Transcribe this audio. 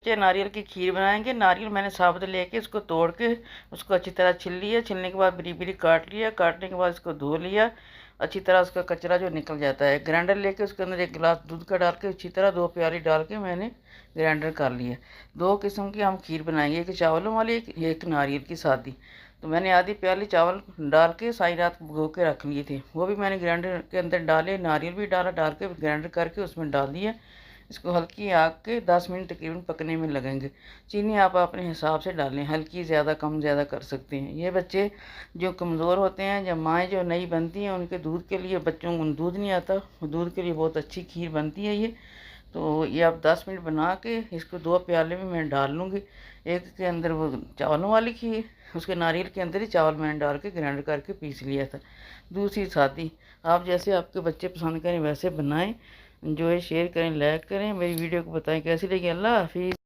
बच्चे नारियल की खीर बनाएंगे। नारियल मैंने साबुत लेके उसको तोड़ के उसको अच्छी तरह छिल लिया। छिलने के बाद बारीक बारीक काट लिया। काटने के बाद इसको धो लिया अच्छी तरह। उसका कचरा जो निकल जाता है। ग्राइंडर लेके उसके अंदर एक गिलास दूध का डाल के अच्छी तरह 2 प्याली डाल के मैंने ग्राइंडर कर लिया। 2 किस्म की हम खीर बनाएंगे, एक चावलों वाली एक नारियल की सादी। तो मैंने आधी प्याली चावल डाल के सारी रात भिगो के रख लिए थे, वो भी मैंने ग्राइंडर के अंदर डाले। नारियल भी डाला, डाल के ग्राइंडर करके उसमें डाल दिया। इसको हल्की आग के 10 मिनट तकरीबन पकने में लगेंगे। चीनी आप अपने हिसाब से डालें, हल्की ज़्यादा कम ज़्यादा कर सकते हैं। ये बच्चे जो कमज़ोर होते हैं, जब माएँ जो नई बनती हैं उनके दूध के लिए, बच्चों को दूध नहीं आता, दूध के लिए बहुत अच्छी खीर बनती है ये। तो ये आप 10 मिनट बना के इसको 2 प्याले में मैं डाल लूँगी। एक के अंदर वो चावलों वाली खीर, उसके नारियल के अंदर ही चावल मैंने डाल के ग्राइंड करके पीस लिया था। दूसरी सादी, आप जैसे आपके बच्चे पसंद करें वैसे बनाएं। एंजॉय, शेयर करें, लाइक करें, मेरी वीडियो को बताएं कैसी लगी। अल्लाह हाफिज़।